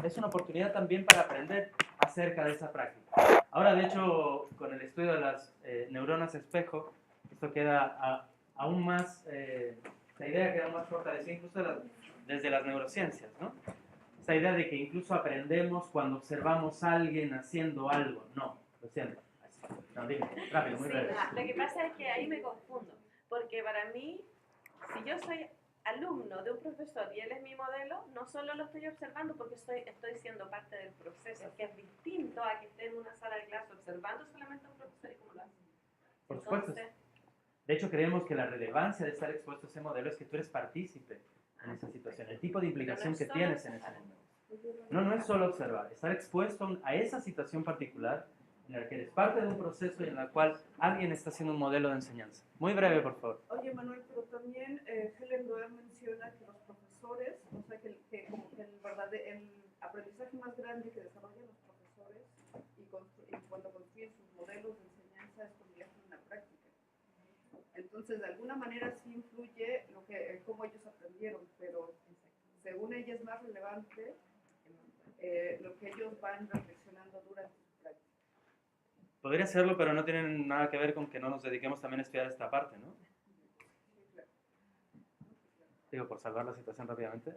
es una oportunidad también para aprender acerca de esa práctica. Ahora, de hecho, con el estudio de las neuronas espejo, esto queda aún más, la idea queda más fortalecida incluso desde las neurociencias, ¿no? Esa idea de que incluso aprendemos cuando observamos a alguien haciendo algo. No, lo siento. No, dime, rápido, muy breve. Lo que pasa es que ahí me confundo, porque para mí, si yo soy alumno de un profesor y él es mi modelo, no solo lo estoy observando porque estoy siendo parte del proceso, que es distinto a que esté en una sala de clase observando solamente a un profesor y cómo lo hace. Por supuesto. De hecho, creemos que la relevancia de estar expuesto a ese modelo es que tú eres partícipe en esa situación, el tipo de implicación que tienes en ese momento. No es solo observar, estar expuesto a esa situación particular en la que eres parte de un proceso y en la cual alguien está haciendo un modelo de enseñanza. Muy breve, por favor. Oye, Manuel, pero también Helen Doerr menciona que los profesores, o sea, como que el aprendizaje más grande que desarrollan los profesores y cuando construyen sus modelos de enseñanza es cuando ya están en la práctica. Entonces, de alguna manera sí influye cómo ellos aprendieron, pero según ella es más relevante lo que ellos van reflexionando durante su práctica. Podría serlo, pero no tiene nada que ver con que no nos dediquemos también a estudiar esta parte, ¿no? Digo, por salvar la situación rápidamente.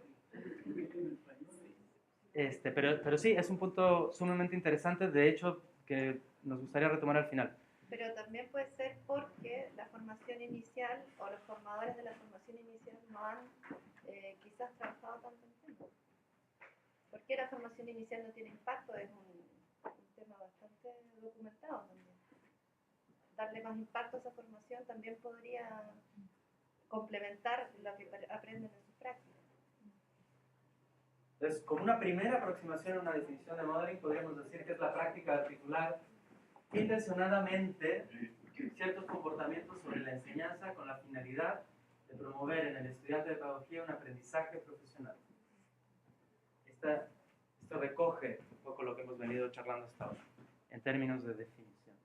Pero sí, es un punto sumamente interesante, de hecho, que nos gustaría retomar al final. Pero también puede ser porque la formación inicial o los formadores de la formación inicial no han quizás trabajado tanto en tiempo. Porque la formación inicial no tiene impacto, es un tema bastante documentado también. Darle más impacto a esa formación también podría complementar lo que aprenden en su práctica. Entonces, como una primera aproximación a una definición de modeling, podríamos decir que es la práctica de articular intencionadamente ciertos comportamientos sobre la enseñanza con la finalidad de promover en el estudiante de pedagogía un aprendizaje profesional. Esto recoge un poco lo que hemos venido charlando hasta ahora, en términos de definición.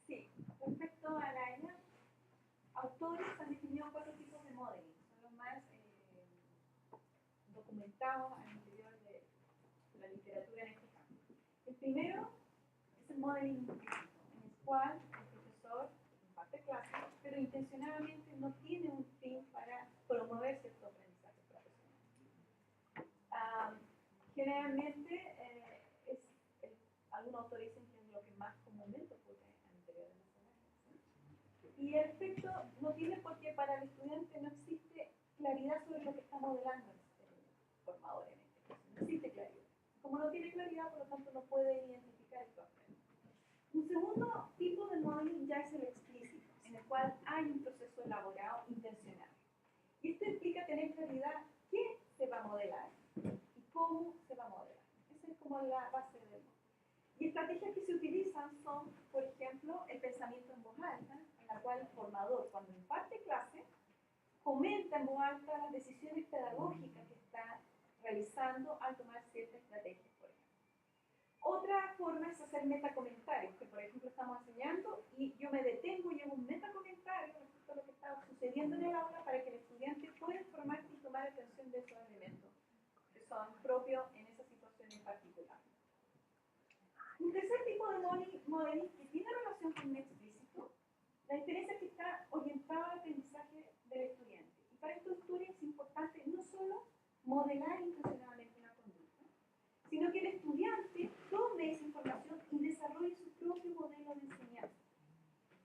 Sí, respecto a la ENA, autores han definido 4 tipos de modeling, son los más documentados al interior de la literatura en este campo. El primero es el modeling implícito, en el cual el profesor imparte clases, pero intencionadamente no tiene un fin para promover cierto aprendizaje profesional. Generalmente, algunos autores dicen que es lo que más comúnmente ocurre al interior de la sala de clase. Y el efecto no tiene porque para el estudiante no existe claridad sobre lo que está modelando el formador en este caso. No existe claridad. Como no tiene claridad, por lo tanto no puede identificar esto. Un segundo tipo de modeling ya es el explícito, en el cual hay un proceso elaborado intencional. Y esto implica tener claridad qué se va a modelar y cómo se va a modelar. Esa es como la base del modelo. Y estrategias que se utilizan son, por ejemplo, el pensamiento en voz alta, en la cual el formador, cuando imparte clase, comenta en voz alta las decisiones pedagógicas que está realizando al tomar ciertas estrategias, por ejemplo. Otra forma es hacer metacomentarios, que por ejemplo estamos enseñando y yo me detengo y hago un metacomentario respecto a lo que está sucediendo en el aula para que el estudiante pueda informarse y tomar atención de esos elementos que son propios en esa situación en particular. Un tercer tipo de modeling que tiene relación con un explícito, la diferencia es que está orientado al aprendizaje del estudiante. Y para estos estudios es importante no solo modelar intencionadamente una conducta, sino que el estudiante tome esa información y desarrolle su propio modelo de enseñanza.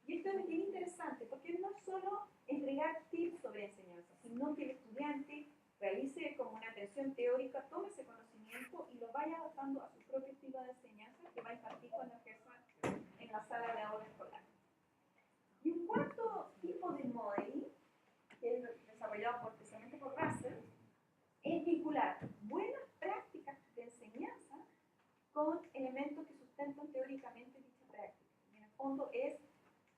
Y esto es bien interesante porque no es solo entregar tips sobre enseñanza, sino que el estudiante realice como una atención teórica, tome ese conocimiento y lo vaya adaptando a su propio estilo de enseñanza que va a impartir cuando ejerza en la sala de aula escolar. Y un cuarto tipo de modeling, que es desarrollado especialmente por Russell, es vincular buenas prácticas de enseñanza con elementos que sustentan teóricamente dicha práctica. Y en el fondo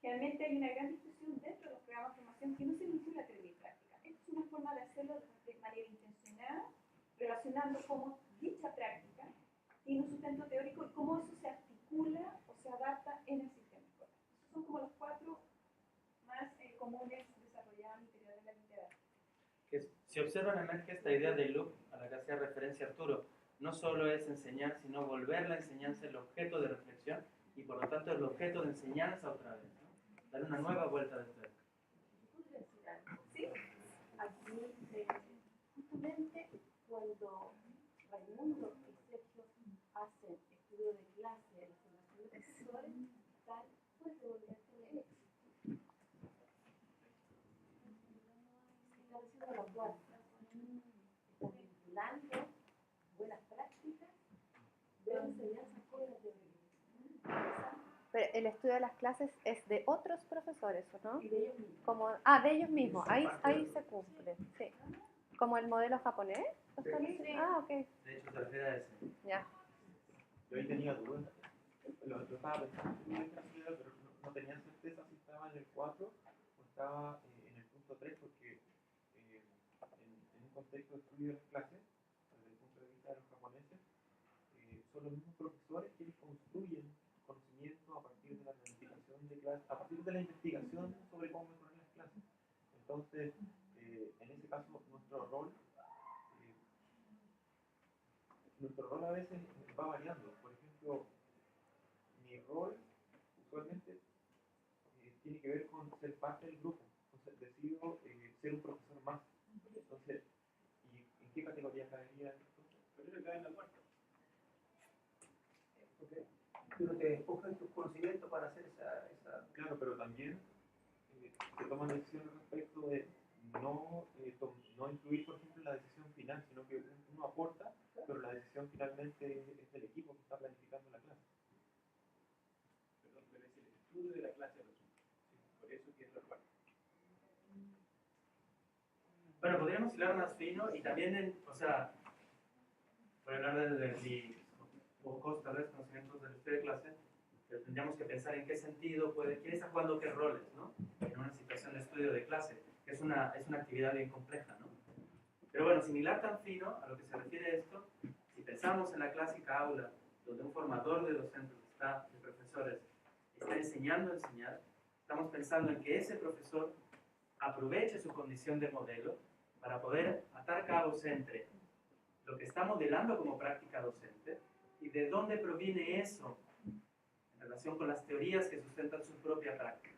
realmente hay una gran discusión dentro de los programas de formación que no se vincula a teoría y práctica. Esta es una forma de hacerlo de manera intencionada, relacionando cómo dicha práctica tiene un sustento teórico y cómo eso se articula o se adapta en el sistema escolar. Esos son como los 4 más comunes desarrollados al interior de la literatura. Si observan, emerge esta idea de loop a la que hacía referencia Arturo. No solo es enseñar, sino volver la enseñanza el objeto de reflexión y por lo tanto el objeto de enseñanza otra vez, ¿no? Dar una nueva vuelta de tuerca. ¿Podría decir algo? Sí. Aquí, justamente cuando Raimundo y Sergio hacen estudio de clase en la formación de profesores, tal puede devolverse el eje. Están haciendo la cuarta. Están vinculando buenas prácticas de enseñanza con la teoría. Pero el estudio de las clases es de otros profesores, ¿o no? Y de ellos mismos. Como, de ellos mismos, ahí se cumple, sí. ¿Como el modelo japonés? ¿Lo están diciendo? Ah, ok, De hecho, se refiere a ese. ya. Yo ahí tenía dudas. Lo estaba pensando en esta idea, pero no tenía certeza si estaba en el 4 o estaba en el punto 3, porque en un contexto de estudio de las clases, desde el punto de vista de los japoneses, son los mismos profesores quienes construyen conocimiento a partir de la planificación de clases, a partir de la investigación sobre cómo mejorar las clases. Entonces, en ese caso, nuestro rol a veces va variando. Por ejemplo, mi rol usualmente tiene que ver con ser parte del grupo. Entonces decido ser un profesor más. Entonces, ¿y en qué categoría caería esto? Pero eso cae en la cuarta. Porque tú no te escoges tus conocimientos para hacer esa... Claro, pero también se toman decisiones respecto de no influir, por ejemplo, en la decisión final, sino que uno aporta, pero la decisión finalmente es del equipo que está planificando la clase. Perdón, pero es el estudio de la clase de los otros. Sí, por eso que es la cuarta. Bueno, podríamos hilar más fino y también, por hablar de mis pocos tal vez conocimientos del estudio de clase, pero tendríamos que pensar en qué sentido quién está jugando qué roles, ¿no? En una situación de estudio de clase, que es una actividad bien compleja, ¿no? Pero bueno, sin hilar tan fino a lo que se refiere a esto, si pensamos en la clásica aula, donde un formador de docentes, de profesores, está enseñando a enseñar, estamos pensando en que ese profesor aproveche su condición de modelo para poder atar cabos entre lo que está modelando como práctica docente y de dónde proviene eso en relación con las teorías que sustentan su propia práctica.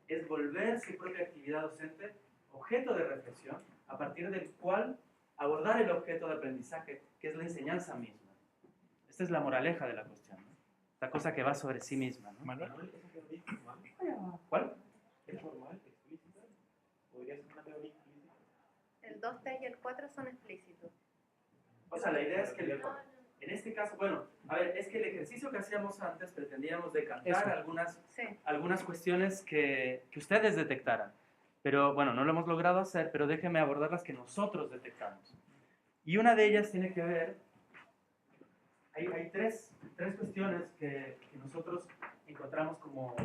Es volver su propia actividad docente objeto de reflexión a partir del cual abordar el objeto de aprendizaje, que es la enseñanza misma. Esta es la moraleja de la cuestión, ¿no? Esta cosa que va sobre sí misma, ¿no? Manuel, ¿esa teoría es formal? ¿Cuál? ¿Es formal, explícita? ¿Podría ser una teoría explícita? El 2, 3 y el 4 son explícitos. O sea, la idea es que en este caso, bueno, a ver, es que el ejercicio que hacíamos antes pretendíamos decantar algunas cuestiones que ustedes detectaran. Pero bueno, no lo hemos logrado hacer, pero déjenme abordar las que nosotros detectamos. Y una de ellas tiene que ver, hay tres cuestiones que nosotros encontramos como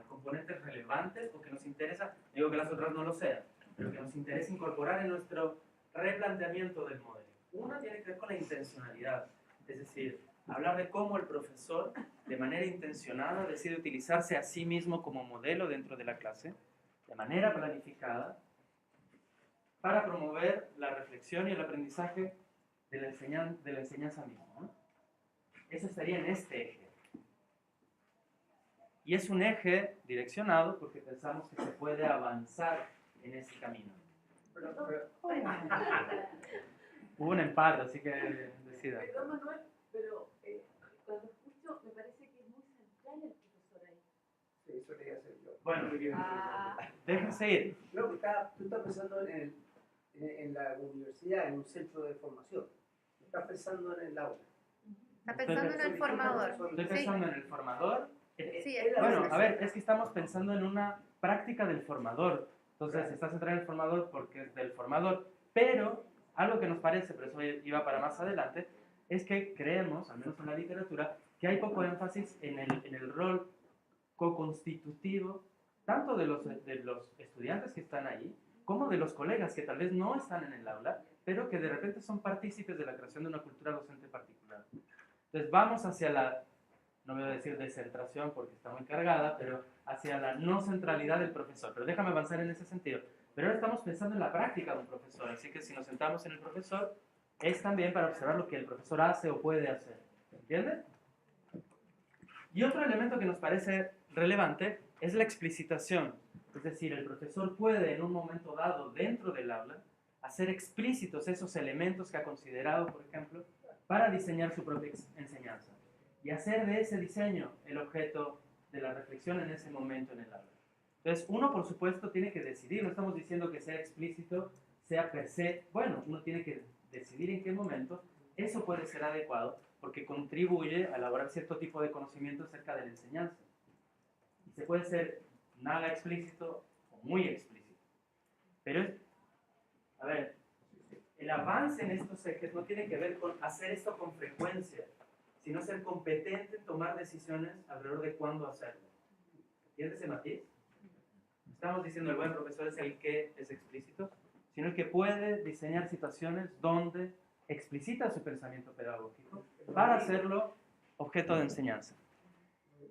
componentes relevantes o que nos interesa, digo que las otras no lo sean, pero que nos interesa incorporar en nuestro replanteamiento del modelo. Una tiene que ver con la intencionalidad, es decir, hablar de cómo el profesor de manera intencionada decide utilizarse a sí mismo como modelo dentro de la clase, de manera planificada, para promover la reflexión y el aprendizaje de la enseñanza misma, ¿no? Eso estaría en este eje. Y es un eje direccionado porque pensamos que se puede avanzar en ese camino. Hubo un empate, así que decida. Perdón, Manuel, pero cuando escucho me parece que es muy central el profesor ahí. Sí, eso quería hacer yo. Bueno, déjense ir. No, tú estás pensando en la universidad, en un centro de formación. Estás pensando en el aula. Está pensando en el formador. Estoy pensando en el formador. Sí, Bueno, a ver, es que estamos pensando en una práctica del formador. Entonces, está centrado en el formador porque es del formador. Pero, algo que nos parece, pero eso iba para más adelante, es que creemos, al menos en la literatura, que hay poco énfasis en el rol co-constitutivo, tanto de los estudiantes que están ahí, como de los colegas que tal vez no están en el aula, pero que de repente son partícipes de la creación de una cultura docente particular. Entonces, vamos hacia la, no voy a decir descentración porque está muy cargada, pero hacia la no centralidad del profesor. Pero déjame avanzar en ese sentido. Pero ahora estamos pensando en la práctica de un profesor, así que si nos sentamos en el profesor, es también para observar lo que el profesor hace o puede hacer. ¿Entienden? Y otro elemento que nos parece relevante es la explicitación. Es decir, el profesor puede en un momento dado dentro del aula hacer explícitos esos elementos que ha considerado, por ejemplo, para diseñar su propia enseñanza. Y hacer de ese diseño el objeto de la reflexión en ese momento en el aula. Entonces, uno, por supuesto, tiene que decidir. No estamos diciendo que ser explícito sea per se. Bueno, uno tiene que decidir en qué momento eso puede ser adecuado, porque contribuye a elaborar cierto tipo de conocimiento acerca de la enseñanza. Y se puede ser nada explícito o muy explícito. Pero, a ver, el avance en estos ejes no tiene que ver con hacer esto con frecuencia, sino ser competente en tomar decisiones alrededor de cuándo hacerlo. ¿Entiendes ese matiz? Estamos diciendo el buen profesor es el que es explícito, sino el que puede diseñar situaciones donde explicita su pensamiento pedagógico para hacerlo objeto de enseñanza.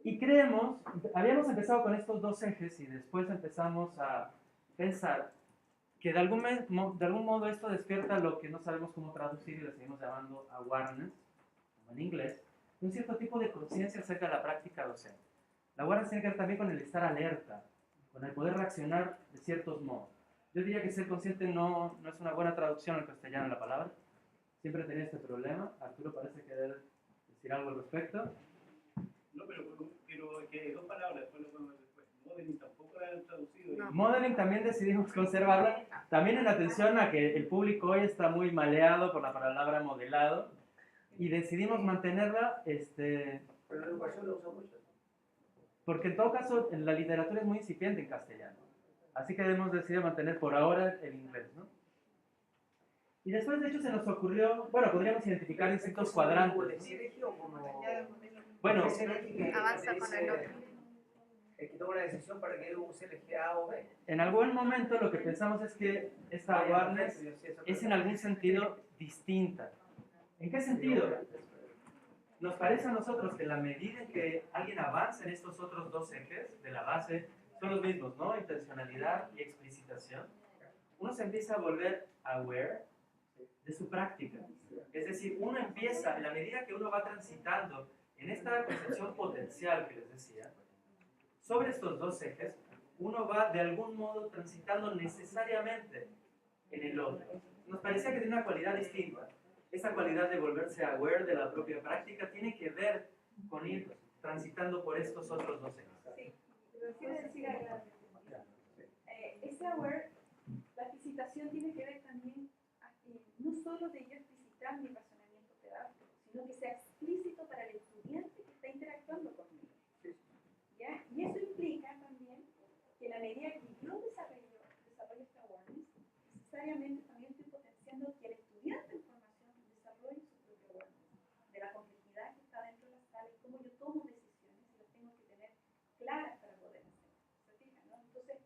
Y creemos, habíamos empezado con estos dos ejes y después empezamos a pensar que de algún modo esto despierta lo que no sabemos cómo traducir y le seguimos llamando awareness, como en inglés, un cierto tipo de conciencia acerca de la práctica docente. La awareness tiene que ver también con el estar alerta, con el poder reaccionar de ciertos modos. Yo diría que ser consciente no es una buena traducción al castellano de la palabra. Siempre he tenido este problema. Arturo parece querer decir algo al respecto. No, pero que dos palabras, después lo podemos ver después. Modeling tampoco la han traducido. No. Modeling también decidimos conservarla. También en atención a que el público hoy está muy maleado por la palabra modelado. Y decidimos mantenerla, Pero la educación lo usa mucho. porque en todo caso en la literatura es muy incipiente en castellano. Así que hemos decidido mantener por ahora el inglés, ¿no? Y después, de hecho, se nos ocurrió, bueno, podríamos identificar distintos cuadrantes. Bueno, Avanza con el otro. El que toma una decisión para que él use el eje A o B. en algún momento lo que pensamos es que esta awareness es en algún sentido distinta. ¿En qué sentido? Nos parece a nosotros que la medida en que alguien avanza en estos otros dos ejes de la base, son los mismos, ¿no? Intencionalidad y explicitación. Uno se empieza a volver aware de su práctica. Es decir, uno empieza, en la medida que uno va transitando en esta concepción potencial que les decía, sobre estos dos ejes, uno va de algún modo transitando necesariamente en el otro. Nos parecía que tiene una cualidad distinta. Esa cualidad de volverse aware de la propia práctica tiene que ver con ir transitando por estos otros dos ejes. Sí, pero quiero decir algo. Ese aware, la explicitación tiene que ver también, no solo de yo explicitar mi razonamiento pedagógico, sino que sea explícito para el estudiante que está interactuando conmigo. ¿Ya? Y eso implica también que en la medida que yo desarrollo esta awareness, necesariamente también estoy potenciando que el estudiante en formación desarrolle su propia awareness de la complejidad que está dentro de la sala y cómo yo tomo decisiones y las tengo que tener claras para poder hacerlo. ¿Se fijan, no? Entonces,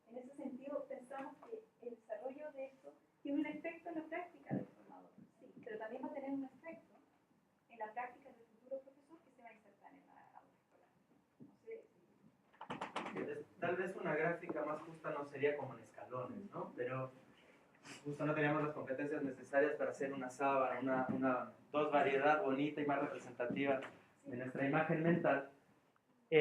en ese sentido, pensamos que el desarrollo de esto tiene un efecto en la práctica del formador, sí, pero también va a tener un efecto en la práctica del futuro profesor que se va a insertar en la aula escolar. No sé. Tal vez una gráfica más justa no sería como en escalones, ¿no? Pero justo no teníamos las competencias necesarias para hacer una sábana, una dos variedad bonita y más representativa de nuestra imagen mental. Y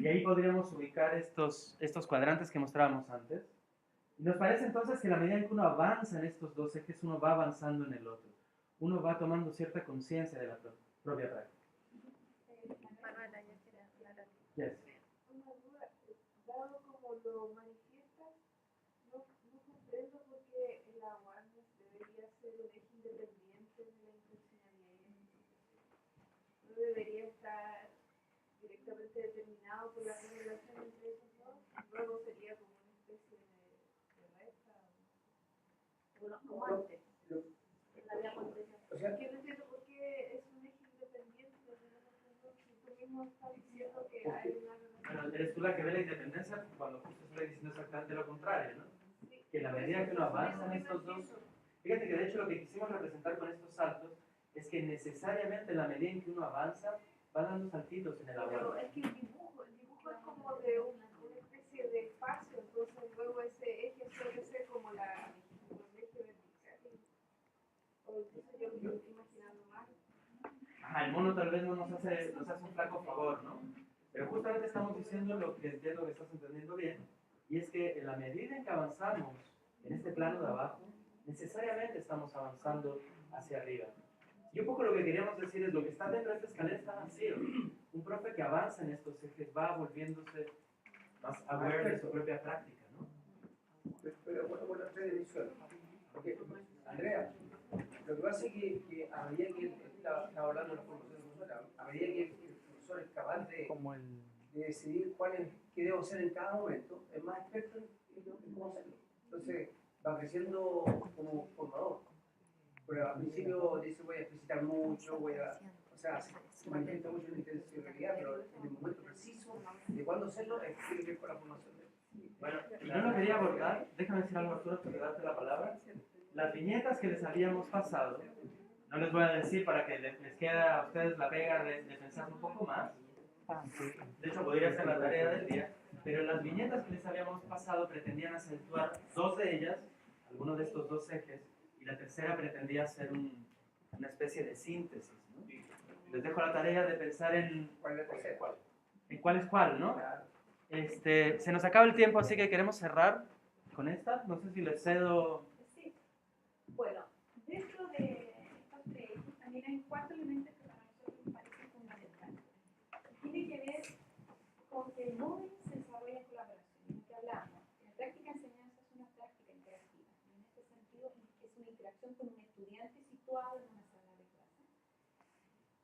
ahí podríamos ubicar estos cuadrantes que mostrábamos antes. Y nos parece entonces que a la medida en que uno avanza en estos dos ejes, uno va avanzando en el otro. Uno va tomando cierta conciencia de la propia práctica. Manuela, ya quiere hablar. Yes. Una duda, dado como lo manifiestas, no comprendo por qué el awareness debería ser un eje independiente de la intencionalidad. No debería estar directamente determinado por la relación entre esos dos, luego sería como una especie de recta. Bueno, como antes. O sea, que no entiendo por qué es un eje independiente de los otros dos, si tú mismo estás diciendo que hay una relación. Bueno, eres tú la que ve la independencia cuando justo estoy diciendo exactamente lo contrario, ¿no? Que en la medida que uno avanza en estos dos... Fíjate que de hecho lo que quisimos representar con estos saltos es que necesariamente en la medida en que uno avanza, van dando saltitos en el Pero abuelo. es que el dibujo es como de una especie de luego ese eje suele ser como el eje vertical. O entonces yo me estoy imaginando mal. Ajá, el mono tal vez no nos hace un flaco favor, ¿no? Pero justamente estamos diciendo lo que entiendo que estás entendiendo bien, y es que en la medida en que avanzamos en este plano de abajo, necesariamente estamos avanzando hacia arriba. Y un poco lo que queríamos decir es lo que está dentro de esta escalera está vacío. Un profe que avanza en estos ejes va volviéndose más aware de su propia práctica, ¿no? Pero bueno, porque, Andrea, lo que pasa es que a medida que él está hablando de la formación de profesor, a medida que el profesor es capaz de decidir qué debo hacer en cada momento, es más experto en cómo hacerlo. Entonces va creciendo como formador. Pero al principio dice voy a explicitar mucho, o sea, se manifiesta mucho la intencionalidad, pero en el momento preciso de cuándo hacerlo tiene que ver con la formación de él. Bueno, y yo lo quería abordar, déjame decir algo Arturo, para darte la palabra. Las viñetas que les habíamos pasado, no les voy a decir para que les quede a ustedes la pega de pensar un poco más. De hecho, podría ser la tarea del día. Pero las viñetas que les habíamos pasado pretendían acentuar dos de ellas, algunos de estos dos ejes, y la tercera pretendía ser una especie de síntesis, ¿no? Les dejo la tarea de pensar en ¿Cuál es la tercera? en cuál es cuál, ¿no? Se nos acaba el tiempo, así que queremos cerrar con esta. No sé si les cedo. Sí. Bueno, dentro de estos tres también hay cuatro elementos que para nosotros nos parecen fundamentales. Tiene que ver con que el móvil se desarrolla en colaboración, en lo que hablamos. La práctica de enseñanza es una práctica interactiva, y en este sentido es una interacción con un estudiante situado en una sala de clase.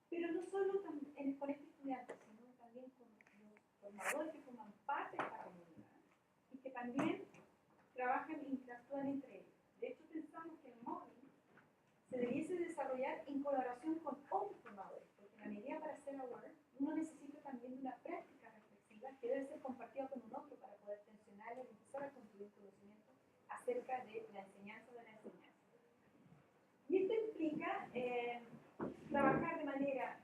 Pero no solo con este estudiante, sino también con los formadores que forman parte de esta comunidad y que también trabajan e interactúan entre ellos. De hecho, pensamos que el móvil se debiese desarrollar en colaboración con otros formadores, porque en la medida para ser aware, uno necesita también de una práctica reflexiva que debe ser compartida con un otro para poder tensionar y empezar a construir conocimiento acerca de la enseñanza o de la enseñanza. Y esto implica trabajar de manera,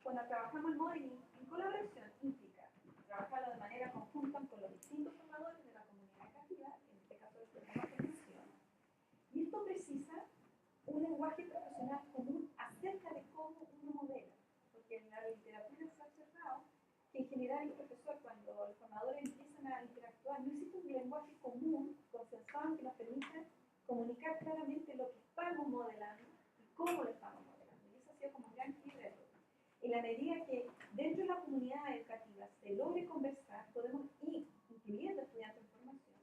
cuando trabajamos el modeling en colaboración, implica trabajarlo de manera conjunta con los distintos formadores de la comunidad educativa, en este caso el programa de formación. Y esto precisa un lenguaje profesional común acerca de cómo uno modela, porque en la literatura se ha observado que en general el profesor, cuando los formadores empiezan a interactuar, no existe un lenguaje común, consensuado, que nos permita comunicar claramente lo que estamos modelando y cómo lo estamos modelando. Y eso ha sido como un gran reto. En la medida que dentro de la comunidad educativa se logre conversar, podemos ir incluyendo estudiantes en formación,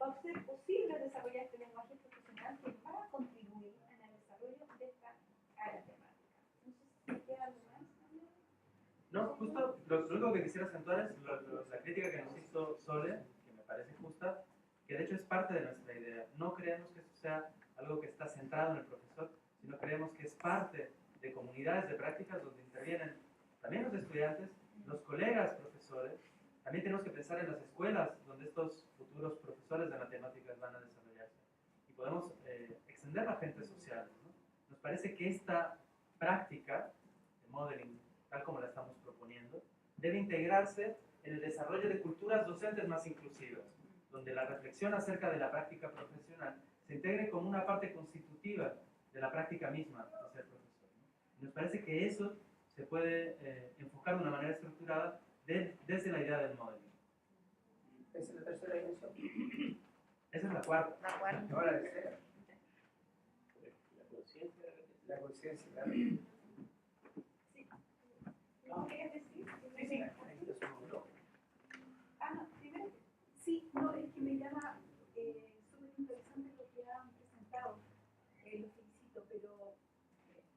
va a ser posible desarrollar este lenguaje profesional que va a contribuir en el desarrollo de esta área temática. No sé si queda algo más también. No, justo lo único que quisiera acentuar es la crítica que nos hizo Sole, que me parece justa, que de hecho es parte de nuestra idea. No creemos que esto sea algo que está centrado en el profesor, sino creemos que es parte de comunidades de prácticas donde intervienen también los estudiantes, los colegas profesores. También tenemos que pensar en las escuelas donde estos futuros profesores de matemáticas van a desarrollarse. Y podemos extender a agentes sociales, ¿no? Nos parece que esta práctica de modeling, tal como la estamos proponiendo, debe integrarse en el desarrollo de culturas docentes más inclusivas, donde la reflexión acerca de la práctica profesional se integre como una parte constitutiva de la práctica misma de ser profesor, ¿no? Nos parece que eso se puede enfocar de una manera estructurada desde la idea del modeling. Esa es la tercera dimensión. Esa es la cuarta. La cual. Ahora la tercera. La conciencia. La conciencia, claro. ¿No querías decir? Sí, sí. Ah, no, primero. Sí, no, es que me llama súper interesante lo que han presentado. Lo felicito, pero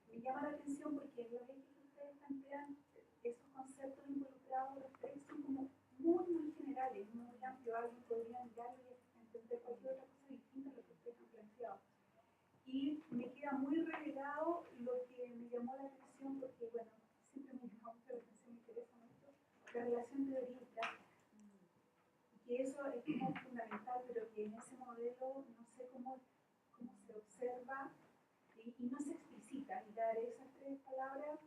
me llama la atención porque los ejes que ustedes plantean, esos conceptos involucrados, los tres son como muy generales, muy amplios. Alguien podría mirarlo y entender cualquier otra cosa distinta a lo que ustedes han planteado. Y me queda muy relegado lo que me llamó la atención porque, bueno, siempre me llama mucho la atención, me interesa mucho la relación teoría y práctica. Y que eso es como fundamental, pero que en ese modelo no sé cómo se observa y no se explicita. Y dar esas tres palabras,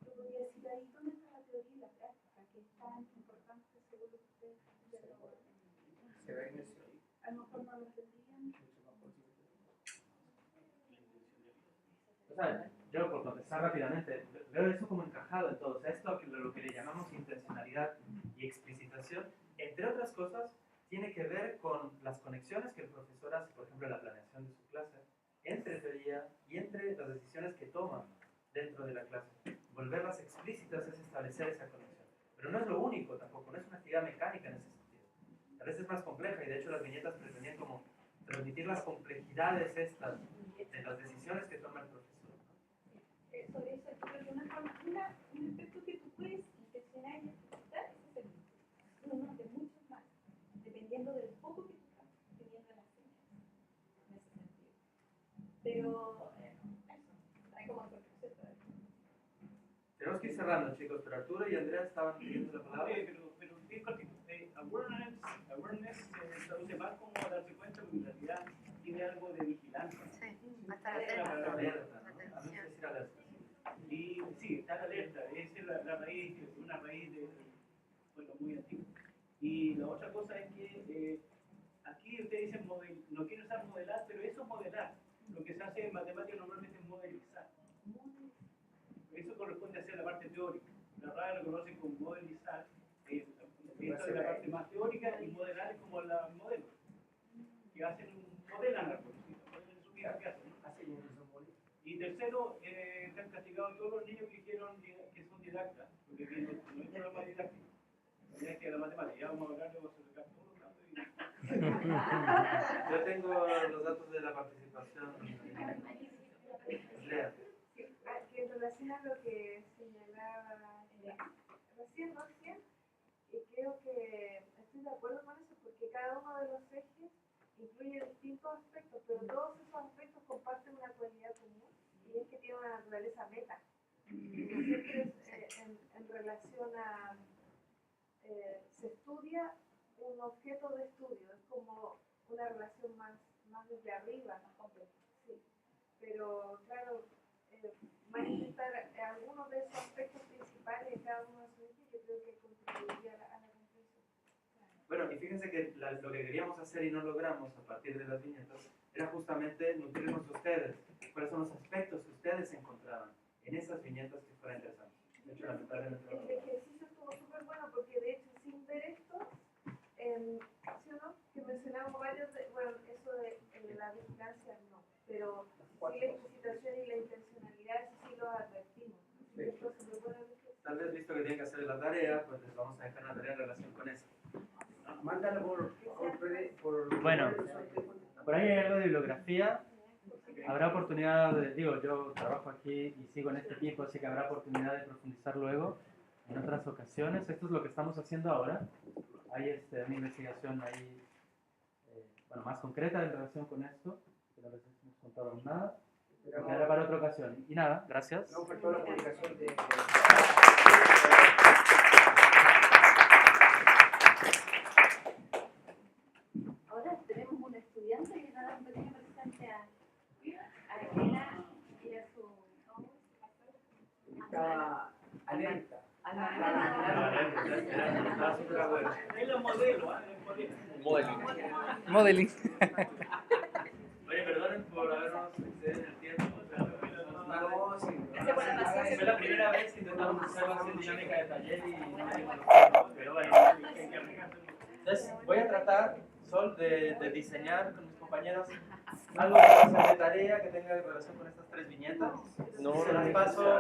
yo podría decir ahí, ¿dónde está la teoría y la práctica? Que es tan importante según lo que ustedes plantean ahora. Se ve en eso. a lo mejor no lo entendían. O sea, yo por contestar rápidamente, veo eso como encajado en todo. O sea, esto lo que le llamamos intencionalidad y explicitación, entre otras cosas, tiene que ver con las conexiones que el profesor hace, por ejemplo, en la planeación de su clase, entre teoría y entre las decisiones que toma dentro de la clase. Volverlas explícitas es establecer esa conexión. Pero no es lo único tampoco, no es una actividad mecánica en ese sentido. A veces es más compleja y de hecho las viñetas pretendían como transmitir las complejidades estas de las decisiones que toma el profesor. Sobre eso, yo creo que un aspecto que tú puedes intencionar y ejecutar es el mismo. Uno de muchos más, dependiendo del foco que tú estás teniendo en las señales, en ese sentido. Pero, eso, hay como otro proceso. Tenemos que ir cerrando, chicos, pero Arturo y Andrea estaban pidiendo la palabra. Pero bien cortito. Awareness se traduce más como darse cuenta, porque en realidad tiene algo de vigilancia. Sí, va a estar Alerta, atento. ¿no? A mí me decir alerta. Y sí, estar alerta, esa es la raíz, una raíz de, bueno, muy antigua. Y la otra cosa es que aquí ustedes dicen no quiero usar modelar, pero eso es modelar. Lo que se hace en matemáticas normalmente es modelizar. Eso corresponde a hacer la parte teórica. La RAE lo conocen como modelizar, esto es la parte más teórica, y modelar es como el modelo. Que modelan la cosa, modelan su vida que hacen, ¿no? Y tercero, se han castigado a todos los niños que son didactas, porque no hay programa didáctico. Es que la matemática, ya vamos a hablar, vamos a sacar todos los datos. Yo tengo los datos de la participación. Lea. Que en relación a lo que señalaba recién, creo que estoy de acuerdo con eso, porque cada uno de los ejes incluye distintos aspectos, pero todos esos aspectos comparten una cualidad común, y es que tiene una naturaleza meta. Siempre es en relación a, se estudia un objeto de estudio, es como una relación más desde arriba, sí. Pero claro, manifestar algunos de esos aspectos principales de cada uno de sus ejes, yo creo que contribuiría a la comprensión. Bueno, y fíjense que lo que queríamos hacer y no logramos a partir de las viñetas era justamente nutrirnos de ustedes. ¿Cuáles son los aspectos que ustedes encontraban en esas viñetas que fueran interesantes? De hecho, lamentablemente El ejercicio estuvo súper bueno porque de hecho sin ver esto, ¿sí o no? Que mencionamos varios, bueno, eso de la vigilancia no, pero sí la explicitación y la intencionalidad, eso sí lo advertimos. Tal vez visto que tienen que hacer la tarea, pues les vamos a dejar una tarea en relación con eso. Mándala por Bueno, por ahí hay algo de bibliografía. Habrá oportunidad, yo trabajo aquí y sigo en este equipo, así que habrá oportunidad de profundizar luego en otras ocasiones. Esto es lo que estamos haciendo ahora. Hay una investigación ahí, más concreta en relación con esto, que no les hemos contado aún nada. Quedará para otra ocasión. Y nada, gracias. No faltó la publicación de... Ahora tenemos un estudiante que da un pequeño presente a Ela y a su... Está alerta. Es los modelos, Modeling. Oye, perdonen por habernos excedido en el tiempo. No, sí. Fue la primera vez que intentamos hacer la dinámica de taller y no me dimos los pero bueno. Entonces, voy a tratar, Sol, de diseñar con mis compañeros algo que va a ser de tarea que tenga relación con estas tres viñetas. Se las paso.